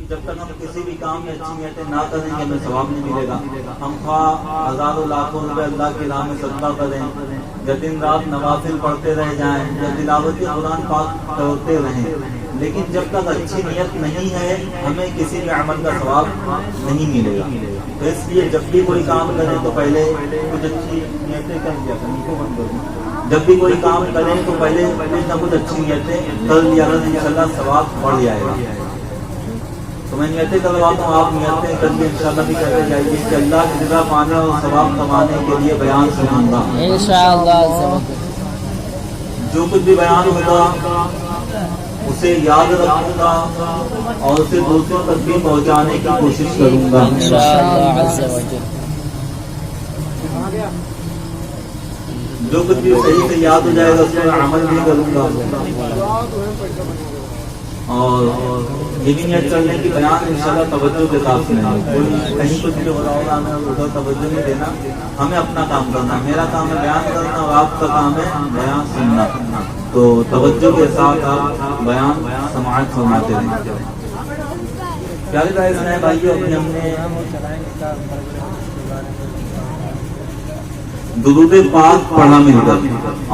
جب تک ہم کسی بھی کام میں اچھی نیتیں نہ کریں گے ہمیں ثواب نہیں ملے گا. ہم خواہ ہزاروں لاکھوں روپے اللہ کی راہ میں صدقہ کریں یا دن رات نوافل پڑھتے رہ جائیں یا تلاوت قرآن پاک کرتے رہیں، لیکن جب تک اچھی نیت نہیں ہے ہمیں کسی بھی عمل کا ثواب نہیں ملے گا. تو اس لیے جب بھی کوئی کام کریں تو پہلے کچھ اچھی نیتیں کر لیا کریں. جب بھی کوئی کام کریں تو پہلے کچھ نہ کچھ اچھی نیتیں کر لیا کریں، انشاءاللہ ثواب بڑھ جائے گا. تو میں نیتیں کرواتا ہوں، آپ نیتیں کر کے انشاءاللہ بھی کرتے جائیے کہ اللہ کی رضا پانے اور ثواب کمانے کے لیے بیان سنوں گا انشاءاللہ. جو کچھ بھی بیان ہوگا اسے یاد رکھوں گا اور اسے دوسروں تک بھی پہنچانے کی کوشش کروں گا انشاءاللہ. جو کچھ بھی صحیح سے یاد ہو جائے گا اس پر عمل بھی کروں گا. اور یہ بھی نیت کرنے کی بیان انشاءاللہ توجہ کے ساتھ سنیں. کہیں کچھ بھی ہو رہا ہوگا ہمیں ادھر توجہ نہیں دینا، ہمیں اپنا کام کرنا. میرا کام ہے بیان کرنا اور آپ کا کام ہے بیان سننا. تو توجہ کے ساتھ آپ بیان سماعت فرماتے رہیں. پیارے بھائیو ابھی ہم نے درود پاک پڑھا مل کر،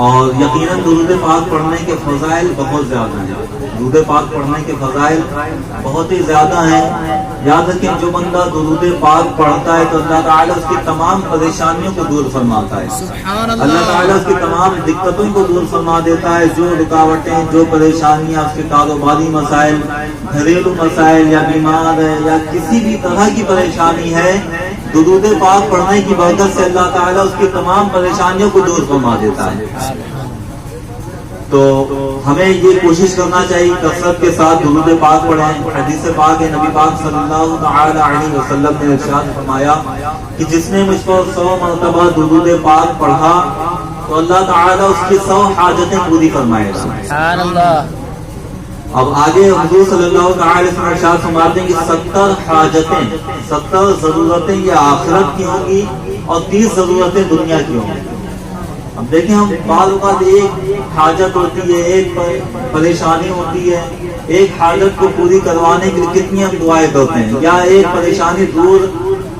اور یقیناً درود پاک پڑھنے کے فضائل بہت زیادہ ہیں. درود پاک پڑھنے کے فضائل بہت ہی زیادہ ہیں. یاد رکھیں جو بندہ درود پاک پڑھتا ہے تو اللہ تعالیٰ اس کی تمام پریشانیوں کو دور فرماتا ہے. اللہ تعالیٰ اس کی تمام دقتوں کو دور فرما دیتا ہے. جو رکاوٹیں، جو پریشانیاں، اس کے کاروباری مسائل، گھریلو مسائل یا بیمار ہے یا کسی بھی طرح کی پریشانی ہے، درود پاک پڑھنے کی برکت سے اللہ تعالیٰ اس کی تمام پریشانیوں کو دور فرما دیتا ہے. تو ہمیں یہ کوشش کرنا چاہیے کثرت کے ساتھ درود پاک پڑھیں. حدیث پاک ہے، نبی پاک صلی اللہ تعالی علیہ وسلم نے ارشاد فرمایا کہ جس نے مجھ پر 100 مرتبہ درود پاک پڑھا تو اللہ تعالیٰ اس کی 100 حاجتیں پوری فرمائے گا. سبحان اللہ. اب آگے حضور صلی اللہ تعالی وسلم ارشاد فرماتے ہیں کہ 70 حاجتیں، 70 ضرورتیں یہ آخرت کی ہوں گی اور 30 ضرورتیں دنیا کی ہوں گی. اب دیکھیں ہم بعض اوقات ایک حاجت ہوتی ہے، ایک پریشانی ہوتی ہے، ایک حاجت کو پوری کروانے کے لیے کتنی ہم دعائیں کرتے ہیں، یا ایک پریشانی دور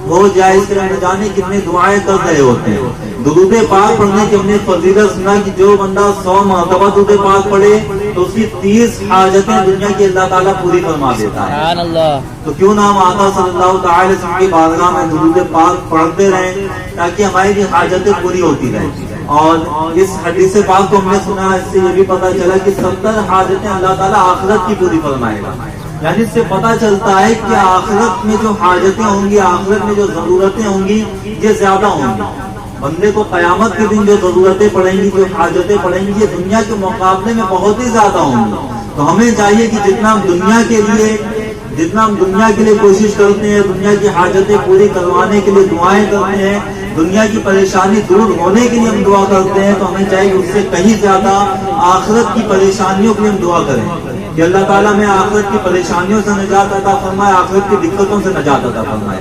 ہو جائے اس کے لیے نہ جانے کتنے دعائیں کر رہے ہوتے ہیں. درود پاک پڑھنے کی ہم نے فضیلت سنا کہ جو بندہ 100 مرتبہ درود پاک پڑھے تو اس کی 30 حاجتیں دنیا کی اللہ تعالیٰ پوری فرما دیتا ہے. تو کیوں نہ ہم آقا صلی اللہ تعالی وسلم کی بارگاہ میں درود پاک پڑھتے رہیں تاکہ ہماری بھی حاجتیں پوری ہوتی رہیں. اور اس حدیث پاک کو ہم نے سنا، اس سے یہ بھی پتہ چلا کہ 70 حاجتیں اللہ تعالیٰ آخرت کی پوری فرمائے گا. یعنی اس سے پتہ چلتا ہے کہ آخرت میں جو حاجتیں ہوں گی، آخرت میں جو ضرورتیں ہوں گی یہ زیادہ ہوں گی. بندے کو قیامت کے دن جو ضرورتیں پڑیں گی، جو حاجتیں پڑیں گی، یہ دنیا کے مقابلے میں بہت ہی زیادہ ہوں گی. تو ہمیں چاہیے کہ جتنا ہم دنیا کے لیے کوشش کرتے ہیں، دنیا کی حاجتیں پوری کروانے کے لیے دعائیں کرتے ہیں، دنیا کی پریشانی دور ہونے کے لیے ہم دعا کرتے ہیں، تو ہمیں چاہیے کہ اس سے کہیں زیادہ آخرت کی پریشانیوں کے لیے ہم دعا کریں کہ اللہ تعالیٰ میں آخرت کی پریشانیوں سے نجات عطا فرمائے، آخرت کی دقتوں سے نجات عطا فرمائے.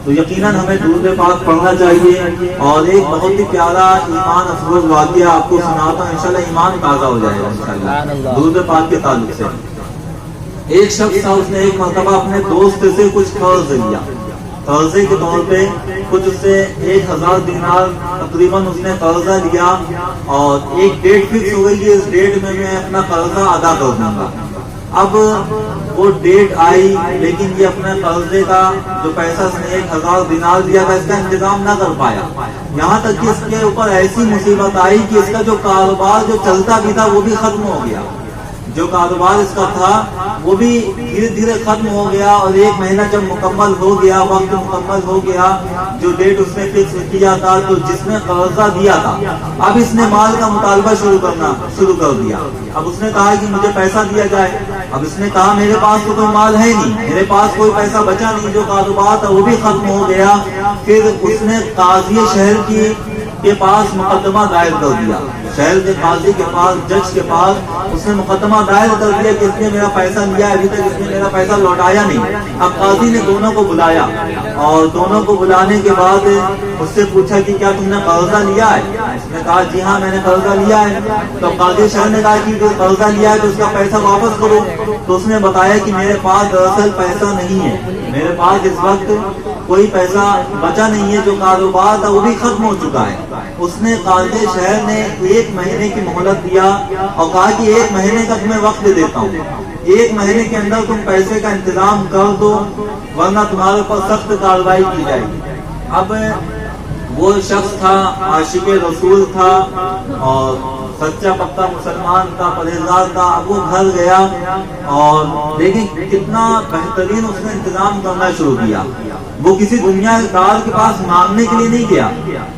تو یقیناً ہمیں درود پاک پڑھنا چاہیے. اور ایک بہت ہی پیارا ایمان افروز واقعہ آپ کو سناتا ہوں، انشاءاللہ ایمان تازہ ہو جائے گا انشاءاللہ درود پاک کے تعلق سے. ایک شخص تھا، اس نے ایک مرتبہ اپنے دوست سے کچھ قرض لیا. قرضے کے طور پہ کچھ اس سے 1000 دینار تقریباً اس نے قرضہ لیا، اور ایک ڈیٹ فکس ہو گئی کہ اس ڈیٹ میں اپنا قرضہ ادا کر دوں گا. اب وہ ڈیٹ آئی لیکن یہ اپنے قرضے کا جو پیسہ اس نے 1000 دینار دیا تھا اس کا انتظام نہ کر پایا. یہاں تک کہ اس کے اوپر ایسی مصیبت آئی کہ اس کا جو کاروبار جو چلتا بھی تھا وہ بھی ختم ہو گیا. جو کاروبار اس کا تھا وہ بھی دھیرے دھیرے ختم ہو گیا. اور 1 مہینہ جب مکمل ہو گیا، وقت مکمل ہو گیا جو ڈیٹ اس نے فکس کیا تھا، تو جس نے قرضہ دیا تھا اب اس نے مال کا مطالبہ شروع کر دیا. اب اس نے کہا کہ مجھے پیسہ دیا جائے. اب اس نے کہا میرے پاس تو کوئی مال ہے نہیں، میرے پاس کوئی پیسہ بچا نہیں، جو کاروبار تھا وہ بھی ختم ہو گیا. پھر اس نے قاضی شہر کی کے پاس مقدمہ دائر کر دیا، شہر کے قاضی کے پاس، جج کے پاس اس نے مقدمہ دائر کر دیا کہ اس نے میرا پیسہ لیا، ابھی تک اس نے میرا پیسہ لوٹایا نہیں۔ اب قاضی نے دونوں کو بلایا اور دونوں کو بلانے کے بعد اس سے پوچھا کہ کیا تم نے قرضہ لیا ہے؟ اس نے کہا جی ہاں میں نے قرضہ لیا ہے۔ تو قاضی شہر نے کہا کہ قرضہ لیا ہے تو اس کا پیسہ واپس کرو۔ تو اس نے بتایا کہ میرے پاس دراصل پیسہ نہیں ہے، میرے پاس اس وقت کوئی پیسہ بچا نہیں ہے، جو کاروبار تھا وہ بھی ختم ہو چکا ہے۔ اس نے قاضی شہر نے 1 مہینے کی مہلت دیا اور کہا کہ 1 مہینے کا تمہیں وقت دیتا ہوں، 1 مہینے کے اندر تم پیسے کا انتظام کر دو ورنہ تمہارے اوپر سخت کارروائی کی جائے گی۔ اب وہ شخص تھا، عاشق رسول تھا اور سچا پکا مسلمان تھا، پرہیزگار تھا۔ اب وہ گھر گیا اور دیکھیں کتنا بہترین اس نے انتظام کرنا شروع کیا۔ وہ کسی دنیا دار کے پاس مانگنے کے لیے نہیں گیا،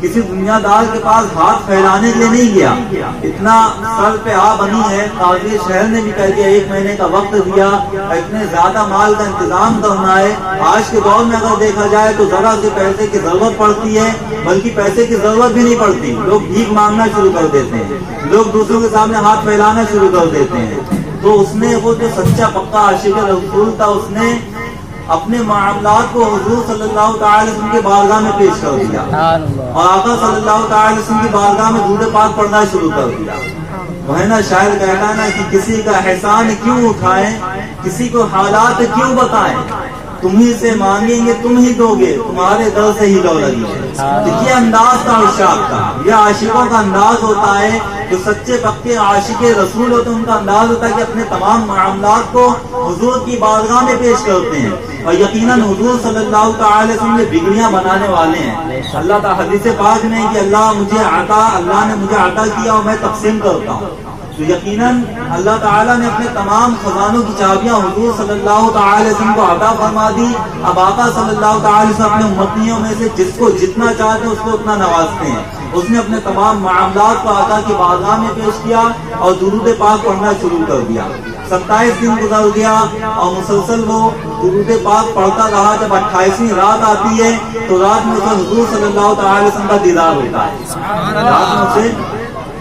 کسی دنیا دار کے پاس ہاتھ پھیلانے کے لیے نہیں گیا، اتنا سر پہ آ بنی ہے۔ قاضی شہر نے بھی کہہ دیا 1 مہینے کا وقت دیا، اتنے زیادہ مال کا انتظام کرنا ہے۔ آج کے دور میں اگر دیکھا جائے تو ذرا سے پیسے کی ضرورت پڑتی ہے، بلکہ پیسے کی ضرورت بھی نہیں پڑتی، لوگ بھیک مانگنا شروع کر دیتے ہیں، لوگ دوسروں کے سامنے ہاتھ پھیلانا شروع کر دیتے ہیں۔ تو اس نے وہ جو سچا پکا عاشق رسول تھا، اس نے اپنے معاملات کو حضور صلی اللہ تعالی وسلم کی بارگاہ میں پیش کر دیا اور آقا صلی اللہ تعالی وسلم کی بارگاہ میں درود پاک پڑھنا شروع کر دیا۔ وہ ہے نا شاعر کہتا ہے نا کہ کسی کا احسان کیوں اٹھائیں، کسی کو حالات کیوں بتائیں، تم ہی سے مانگیں گے تم ہی دو گے، تمہارے دل سے ہی لو لگی ہے۔ یہ انداز تھا عشاق کا، یہ عاشقوں کا انداز ہوتا ہے، جو سچے پکے عاشق رسول ہوتے ہیں ان کا انداز ہوتا ہے کہ اپنے تمام معاملات کو حضور کی بارگاہ میں پیش کرتے ہیں۔ اور یقیناً حضور صلی اللہ تعالی وسلم نے بگڑیاں بنانے والے ہیں۔ اللہ تعالیٰ حدیث پاک میں کہ اللہ نے مجھے عطا کیا اور میں تقسیم کرتا ہوں، تو یقیناً اللہ تعالیٰ نے اپنے تمام خزانوں کی چابیاں حضور صلی اللہ تعالی وسلم کو عطا فرما دی۔ اب آقا صلی اللہ تعالی وسلم اپنے امتیوں میں سے جس کو جتنا چاہتے ہیں اس کو اتنا نوازتے ہیں۔ اس نے اپنے تمام معاملات کو آقا کی بارگاہ میں پیش کیا اور درود پاک پڑھنا شروع کر دیا۔ 27 دن گزر گیا اور مسلسل وہ درود پاک پڑھتا رہا۔ جب 28ویں رات آتی ہے تو رات میں اسے حضور صلی اللہ تعالی وسلم کا دیدار ہوتا ہے، رات میں اسے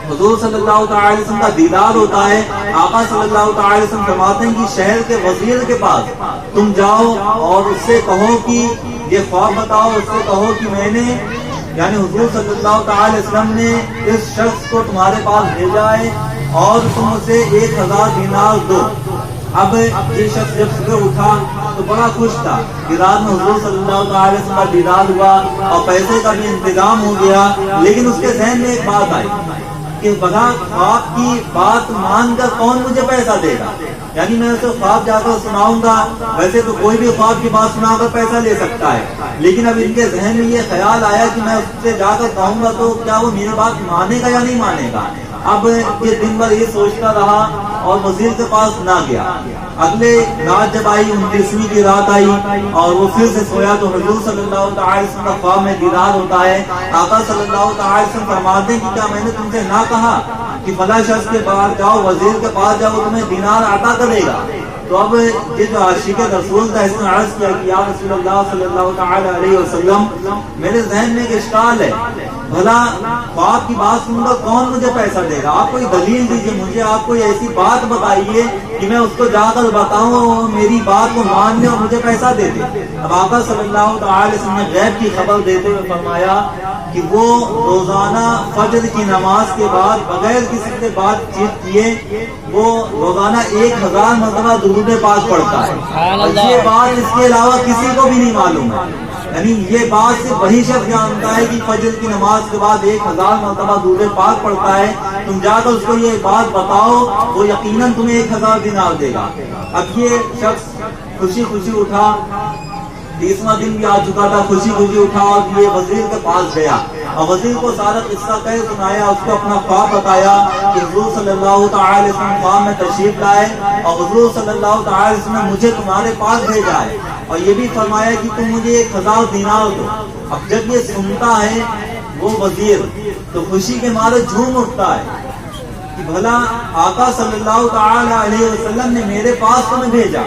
حضور صلی اللہ تعالی وسلم کا دیدار ہوتا ہے۔ آقا صلی اللہ تعالی وسلم فرماتے ہیں کہ شہر کے وزیر کے پاس تم جاؤ اور اس سے کہو کہ یہ خواب بتاؤ، اس سے کہو کہ میں نے یعنی حضور صلی اللہ تعالی وسلم نے اس شخص کو تمہارے پاس بھیجا ہے اور تم اسے 1000 دینار دو۔ اب یہ شخص جب صبح اٹھا تو بڑا خوش تھا کہ رات میں حضور صلی اللہ تعالی وسلم کا دیدار ہوا اور پیسے کا بھی انتظام ہو گیا، لیکن اس کے ذہن میں ایک بات آئی کہ بغیر خواب کی بات مان کر کون مجھے پیسہ دے گا، یعنی میں اسے خواب جا کر سناؤں گا، ویسے تو کوئی بھی خواب کی بات سنا کر پیسہ لے سکتا ہے، لیکن اب ان کے ذہن میں یہ خیال آیا کہ میں اس سے جا کر کہوں گا تو کیا وہ میری بات مانے گا یا نہیں مانے گا۔ اب یہ دن بھر یہ سوچتا رہا اور وزیر کے پاس نہ گیا۔ اگلے رات جب آئی 29ویں کی رات آئی اور وہ پھر سے سویا تو حضور صلی اللہ تعالی وسلم کا خواب میں دیدار ہوتا ہے۔ آقا صلی اللہ تعالی وسلم فرماتے ہیں کہ کیا میں نے تم سے نہ کہا کہ فلاں شخص کے پاس جاؤ، وزیر کے پاس جاؤ، تمہیں دینار عطا کرے گا۔ تو اب یہ جو عاشق رسول تھا اس نے عرض کیا کہ یا رسول اللہ صلی اللہ تعالی علیہ وسلم، میرے ذہن میں ایک اشکال ہے، بھلا خواب کی بات سن کر کون مجھے پیسہ دے گا؟ آپ کوئی دلیل دیجیے مجھے، آپ کوئی ایسی بات بتائیے کہ میں اس کو جا کر بتاؤں اور میری بات کو مان لے اور مجھے پیسہ دے دے۔ اب آقا صلی اللہ تعالی وسلم نے غیب کی خبر دیتے ہوئے فرمایا کہ وہ روزانہ فجر کی نماز کے بعد بغیر کسی سے بات چیت کیے وہ روزانہ 1000 مرتبہ درود پاک پڑھتا ہے، اور یہ بات اس کے علاوہ کسی کو بھی نہیں معلوم ہے، یعنی یہ بات صرف وہی شخص جانتا ہے کہ فجر کی نماز کے بعد 1000 مرتبہ درود پاک پڑھتا ہے۔ تم جا کر اس کو یہ بات بتاؤ، وہ یقیناً تمہیں 1000 دینار دے گا۔ اب یہ شخص خوشی خوشی اٹھا، 30واں دن بھی آ چکا تھا، خوشی خوشی اٹھا اور یہ وزیر کے پاس گیا اور وزیر کو سارا قصہ کہہ سنایا، اس کو اپنا خواب بتایا کہ حضور صلی اللہ تعالی وسلم خواب میں تشریف لائے اور حضور صلی اللہ تعالی وسلم نے مجھے تمہارے پاس بھیجا ہے اور یہ بھی فرمایا کہ تم مجھے 1000 دینار دو۔ اب جب یہ سنتا ہے وہ وزیر تو خوشی کے مارے جھوم اٹھتا ہے کہ بھلا آقا صلی اللہ تعالی علیہ وسلم نے میرے پاس تمہیں بھیجا،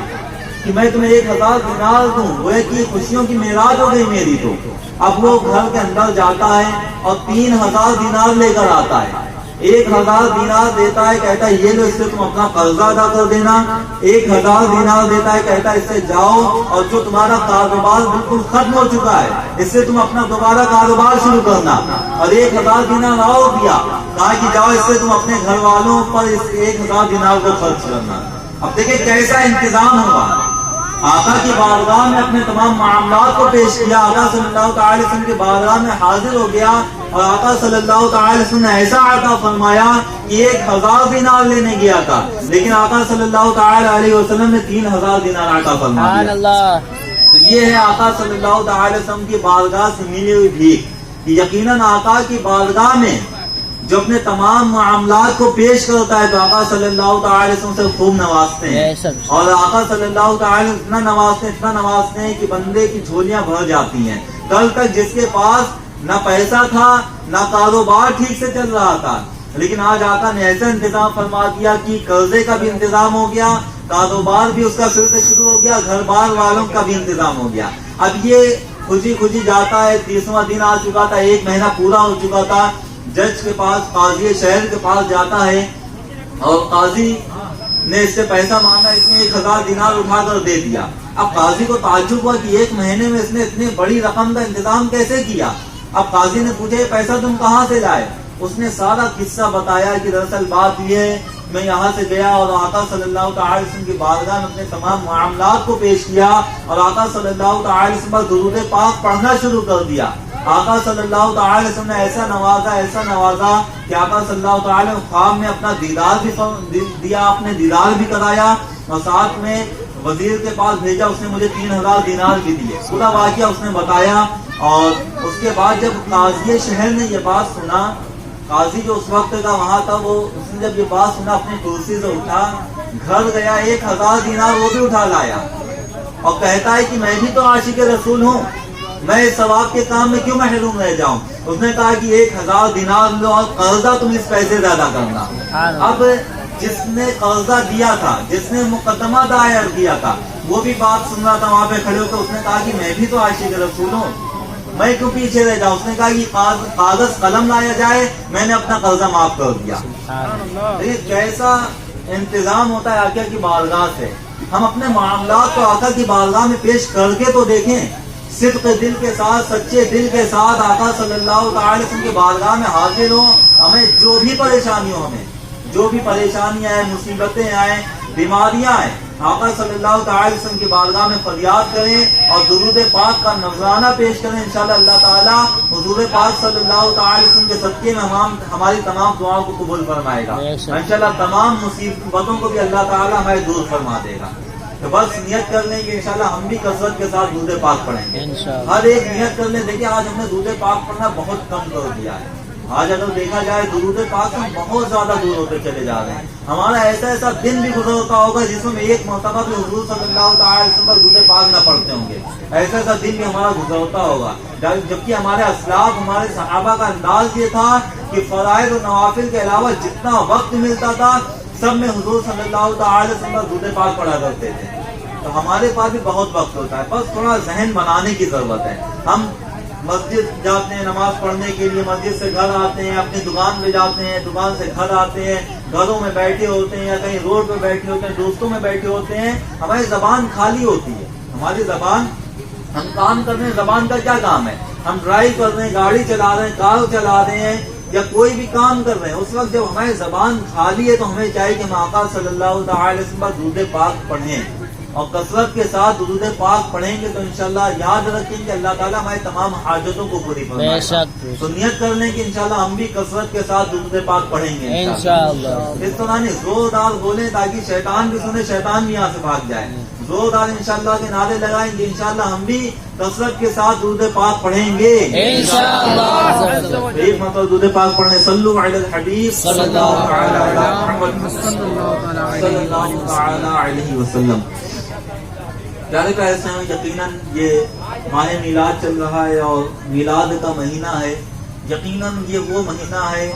کہ میں تمہیں 1000 دینار دوں، وہ کہ خوشیوں کی معراج ہو گئی میری. تو اب وہ گھر کے اندر جاتا ہے اور 3000 دینار لے کر آتا ہے. 1000 دینار دیتا ہے، کہتا ہے یہ لو، اس سے تم اپنا قرضہ ادا کر دینا. 1000 دینار دیتا ہے، کہتا ہے اس سے جاؤ اور جو تمہارا کاروبار بالکل ختم ہو چکا ہے اس سے تم اپنا دوبارہ کاروبار شروع کرنا. اور 1000 دینار اور دیا، کہا کہ جاؤ اس سے تم اپنے گھر والوں پر اس 1000 دینار کو خرچ کرنا. اب دیکھیں کیسا انتظام ہوگا. آقا کی بارگاہ میں اپنے تمام معاملات کو پیش کیا. آقا صلی اللہ تعالی وسلم کی بارگاہ میں حاضر ہو گیا اور آقا صلی اللہ تعالی وسلم نے ایسا عطا فرمایا کہ 1000 دینار لینے گیا تھا، لیکن آقا صلی اللہ تعالی علیہ وسلم نے 3000 دینار عطا فرمایا. تو یہ ہے آقا صلی اللہ تعالی وسلم کی بارگاہ سے ملی ہوئی بھیک. یقیناً آقا کی بارگاہ میں جو اپنے تمام معاملات کو پیش کرتا ہے تو آقا صلی اللہ تعالی وسلم سے خوب نوازتے ہیں. اور آقا صلی اللہ تعالی اتنا نوازتے ہیں کہ بندے کی جھولیاں بھر جاتی ہیں. کل تک جس کے پاس نہ پیسہ تھا نہ کاروبار ٹھیک سے چل رہا تھا، لیکن آج آقا نے ایسا انتظام فرما دیا کہ قرضے کا بھی انتظام ہو گیا، کاروبار بھی اس کا پھر سے شروع ہو گیا، گھر بار والوں کا بھی انتظام ہو گیا. اب یہ خوشی جاتا ہے. 30واں دن آ چکا تھا، 1 مہینہ پورا ہو چکا تھا. جج کے پاس، قاضی شہر کے پاس جاتا ہے اور قاضی نے اس سے پیسہ مانگا. اس نے 1000 دینار اٹھا کر دے دیا. اب قاضی کو تعجب ہوا کہ 1 مہینے میں اس نے اتنی بڑی رقم کا انتظام کیسے کیا. اب قاضی نے پوچھا یہ پیسہ تم کہاں سے لائے؟ اس نے سارا قصہ بتایا کہ دراصل بات یہ ہے میں یہاں سے گیا اور آقا صلی اللہ تعالی وسلم کی بارگاہ میں اپنے تمام معاملات کو پیش کیا اور آقا صلی اللہ تعالی وسلم پر درود پاک پڑھنا شروع کر دیا. آقا صلی اللہ تعالی وسلم نے ایسا نوازا کہ آقا صلی اللہ تعالی خواب میں اپنا دیدار بھی دیا، اپنے دیدار بھی کرایا اور ساتھ میں وزیر کے پاس بھیجا. اس نے مجھے 3000 دینار بھی دیے. پورا واقعہ اس نے بتایا. اور اس کے بعد جب قاضی شہر نے یہ بات سنا، قاضی جو اس وقت کا وہاں تھا، اس نے جب یہ بات سنا اپنی کرسی سے اٹھا، گھر گیا، 1000 دینار وہ بھی اٹھا لایا اور کہتا ہے کہ میں بھی تو عاشق رسول ہوں، میں اس ثواب کے کام میں کیوں محروم رہ جاؤں. اس نے کہا کہ 1000 دینار لو اور قرضہ تم اس پیسے سے ادا کرنا. اب جس نے قرضہ دیا تھا، جس نے مقدمہ دائر کیا تھا، وہ بھی بات سن رہا تھا وہاں پہ کھڑے ہو کر. اس نے کہا کہ میں بھی تو عاشق رسول ہوں، میں کیوں پیچھے رہ جاؤں. اس نے کہا کہ کاغذ قلم لایا جائے، میں نے اپنا قرضہ معاف کر دیا. کیسا انتظام ہوتا ہے آقا کی بارگاہ سے. ہم اپنے معاملات کو آقا کی بارگاہ میں پیش کر کے تو دیکھیں، صدق دل کے ساتھ، سچے دل کے ساتھ آقا صلی اللہ تعالی وسلم کی بارگاہ میں حاضر ہوں. ہمیں جو بھی پریشانی ہو، ہمیں جو بھی پریشانیاں آئیں، مصیبتیں آئیں، بیماریاں آئیں، آقا صلی اللہ تعالی وسلم کی بارگاہ میں فریاد کریں اور درود پاک کا نذرانہ پیش کریں. انشاءاللہ اللہ تعالیٰ حضور پاک صلی اللہ تعالی وسلم کے صدقے میں ہماری تمام دعاؤں کو قبول فرمائے گا. انشاءاللہ تمام مصیبتوں کو بھی اللہ تعالیٰ ہمیں دور فرما دے گا. تو بس نیت کر لیں کہ انشاءاللہ ہم بھی کثرت کے ساتھ درود پاک پڑھیں گے. ہر ایک نیت کر لیں. دیکھیں آج ہم نے درود پاک پڑھنا بہت کم کر دیا ہے. آج اگر دیکھا جائے درود پاک ہم بہت زیادہ دور ہوتے چلے جا رہے ہیں. ہمارا ایسا دن بھی گزرتا ہوگا جس میں ایک مرتبہ بھی حضور صلی اللہ تعالی وسلم پر درود پاک نہ پڑھتے ہوں گے. ایسا دن بھی ہمارا گزرتا ہوگا. جبکہ ہمارے اسلاف، ہمارے صحابہ کا انداز یہ تھا کہ فرائض اور نوافل کے علاوہ جتنا وقت ملتا تھا سب میں حضور صلی اللہ تعالی وسلم پر درود پاک پڑھا کرتے تھے. تو ہمارے پاس بھی بہت وقت ہوتا ہے، بس تھوڑا ذہن بنانے کی ضرورت ہے. ہم مسجد جاتے ہیں نماز پڑھنے کے لیے، مسجد سے گھر آتے ہیں، اپنی دکان پہ جاتے ہیں، دکان سے گھر آتے ہیں، گھروں میں بیٹھے ہوتے ہیں یا کہیں روڈ پہ بیٹھے ہوتے ہیں، دوستوں میں بیٹھے ہوتے ہیں. ہماری زبان خالی ہوتی ہے. ہماری زبان، ہم کام کر رہے ہیں، زبان کا کیا کام ہے؟ ہم ڈرائیو کر رہے ہیں، گاڑی چلا رہے ہیں، کار چلا رہے ہیں یا کوئی بھی کام کر رہے ہیں. اس وقت جب ہماری زبان خالی ہے تو ہمیں چاہیے کہ ہم آقا صلی اللہ تعالی وسلم پر درود پاک پڑھیں اور کثرت کے ساتھ درود پاک پڑھیں گے تو انشاءاللہ یاد رکھیں کہ اللہ تعالیٰ ہماری تمام حاجتوں کو پوری فرمائے گا. تو نیت کر لیں کہ انشاءاللہ ہم بھی کثرت کے ساتھ درود پاک پڑھیں گے انشاءاللہ. اس طرح نہیں زوردار بولیں تاکہ شیطان بھی سنے، شیطان بھی یہاں سے بھاگ جائے. زوردار انشاءاللہ کے نعرے لگائیں گے، انشاءاللہ ہم بھی کثرت کے ساتھ درود پاک پڑھیں گے انشاءاللہ. ایک مرتبہ درود پاک پڑھیں. صلو علی الحبیب صلی اللہ علیہ وسلم. پیارے پیارے سے یقیناً یہ ماہ میلاد چل رہا ہے اور میلاد کا مہینہ ہے. یقیناً یہ وہ مہینہ ہے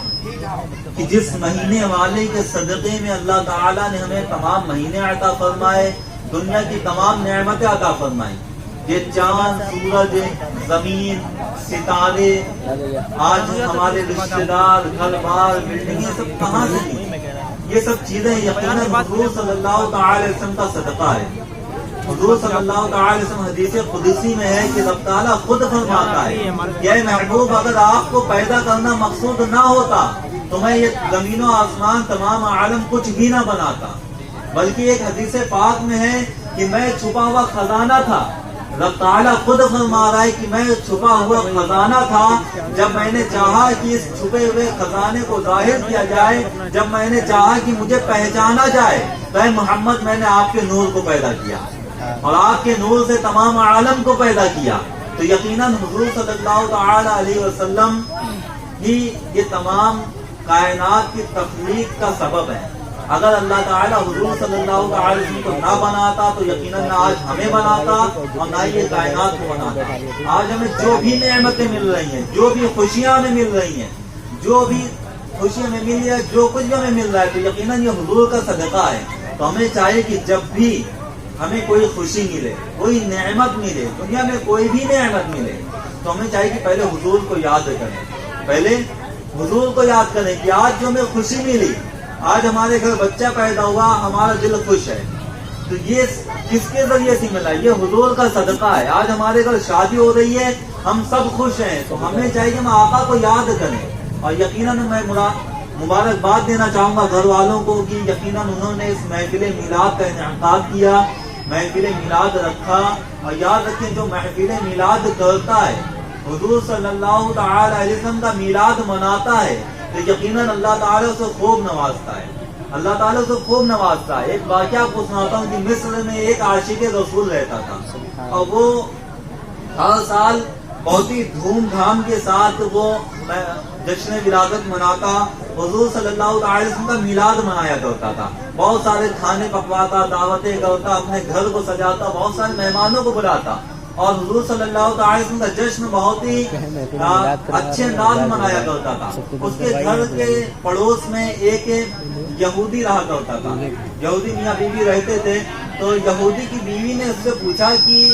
کہ جس مہینے والے کے صدقے میں اللہ تعالیٰ نے ہمیں تمام مہینے عطا فرمائے. دنیا کی تمام نعمتیں عطا فرمائی. یہ چاند، سورج، زمین، ستارے، آج ہمارے رشتے دار، گھر بار، بلڈنگیں سب کہاں سے دی؟ یہ سب چیزیں یقیناً حضور صلی اللہ تعالی علیہ وسلم کا صدقہ ہے. حضور صلی اللہ تعالی علیہ وسلم حدیث قدسی میں ہے کہ رب تعالیٰ خود فرماتا ہے کہ اے محبوب، اگر آپ کو پیدا کرنا مقصود نہ ہوتا تو میں یہ زمین و آسمان تمام عالم کچھ بھی نہ بناتا. بلکہ ایک حدیث پاک میں ہے کہ میں چھپا ہوا خزانہ تھا. رب تعالیٰ خود فرما رہا ہے کہ میں چھپا ہوا خزانہ تھا. جب میں نے چاہا کہ اس چھپے ہوئے خزانے کو ظاہر کیا جائے، جب میں نے چاہا کہ مجھے پہچانا جائے، تو اے محمد میں نے آپ کے نور کو پیدا کیا اور آپ کے نور سے تمام عالم کو پیدا کیا. تو یقیناً حضور صلی اللہ تعالی علیہ وسلم ہی یہ تمام کائنات کی تخلیق کا سبب ہے. اگر اللہ تعالیٰ حضور صلی اللہ تعالی وسلم کو نہ بناتا تو یقیناً نہ آج ہمیں بناتا اور نہ یہ کائنات کو بناتا. آج ہمیں جو بھی نعمتیں مل رہی ہیں، جو بھی خوشیاں ہمیں مل رہی ہیں، جو بھی خوشی ہمیں ملی ہے، جو کچھ بھی ہمیں مل رہا ہے، تو یقیناً یہ حضور کا صدقہ ہے. تو ہمیں چاہیے کہ جب بھی ہمیں کوئی خوشی ملے، کوئی نعمت ملے، دنیا میں کوئی بھی نعمت ملے، تو ہمیں چاہیے کہ پہلے حضور کو یاد کریں. پہلے حضور کو یاد کریں کہ آج جو ہمیں خوشی ملی، آج ہمارے گھر بچہ پیدا ہوا، ہمارا دل خوش ہے، تو یہ کس کے ذریعے سے ملا؟ یہ حضور کا صدقہ ہے. آج ہمارے گھر شادی ہو رہی ہے، ہم سب خوش ہیں، تو ہمیں چاہیے کہ ہم آقا کو یاد کریں. اور یقیناً میں مبارکباد دینا چاہوں گا گھر والوں کو کہ یقیناً انہوں نے اس محفل میلاد کا انعقاد کیا، محفل میلاد رکھا. اور یاد رکھیں، جو محفل میلاد کرتا ہے، حضور صلی اللہ تعالی علیہ وسلم کا میلاد مناتا ہے، تو یقیناً اللہ تعالیٰ اسے خوب نوازتا ہے. اللہ تعالیٰ اسے خوب نوازتا ہے. ایک واقعہ آپ کو سناتا ہوں کہ مصر میں ایک عاشق رسول رہتا تھا، اور وہ ہر سال بہت ہی دھوم دھام کے ساتھ وہ جشن ولادت مناتا. حضور صلی اللہ تعالی وسلم کا میلاد منایا کرتا تھا. بہت سارے کھانے پکواتا، دعوتیں کرتا، اپنے گھر کو سجاتا، بہت سارے مہمانوں کو بلاتا. اور حضور صلی اللہ تعالی وسلم کا جشن بہت ہی اچھے انداز میں منایا کرتا تھا. اس کے گھر کے پڑوس میں ایک یہودی رہا کرتا تھا. یہودی میاں بیوی رہتے تھے. تو یہودی کی بیوی نے اس سے پوچھا کہ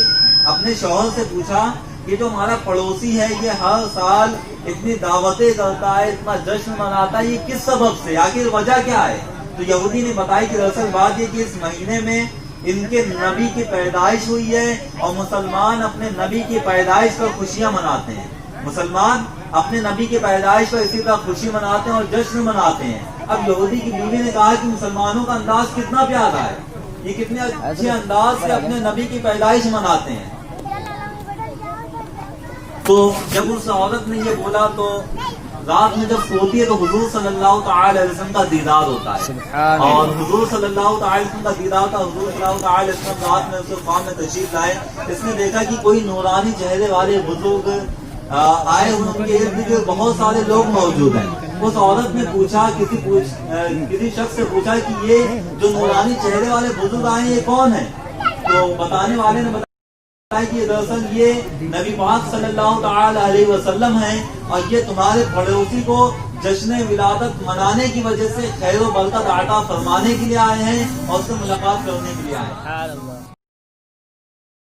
اپنے شوہر سے پوچھا کہ جو ہمارا پڑوسی ہے یہ ہر سال اتنی دعوتیں کرتا ہے، اتنا جشن مناتا ہے، یہ کس سبب سے، آخر وجہ کیا ہے؟ تو یہودی نے بتائی کہ دراصل بات یہ کہ اس مہینے میں ان کے نبی کی پیدائش ہوئی ہے، اور مسلمان اپنے نبی کی پیدائش پر خوشیاں مناتے ہیں. مسلمان اپنے نبی کی پیدائش پر اسی طرح خوشی مناتے ہیں اور جشن مناتے ہیں. اب یہودی کی بیوی نے کہا کہ مسلمانوں کا انداز کتنا پیارا ہے، یہ کتنے اچھے انداز سے اپنے نبی کی پیدائش مناتے ہیں. تو جب اس عورت نے یہ بولا تو رات میں جب سوتی ہے تو حضور صلی اللہ تعالی علیہ وسلم کا دیدار ہوتا ہے، اور حضور صلی اللہ تعالی وسلم کا دیدار تھا. حضور صلی اللہ تعالی وسلم رات میں اس خواب میں تشریف لائے. اس نے دیکھا کہ کوئی نورانی چہرے والے بزرگ آئے، ان کے ارد گرد بہت سارے لوگ موجود ہیں. اس عورت نے پوچھا، کسی شخص سے پوچھا کہ یہ جو نورانی چہرے والے بزرگ آئے ہیں یہ کون ہیں؟ تو بتانے والے نے کہ دراصل یہ نبی پاک صلی اللہ تعالی علیہ وسلم ہیں، اور یہ تمہارے پڑوسی کو جشن ولادت منانے کی وجہ سے خیر و برکت عطا فرمانے کے لیے آئے ہیں اور اس سے ملاقات کرنے کے لیے آئے ہیں.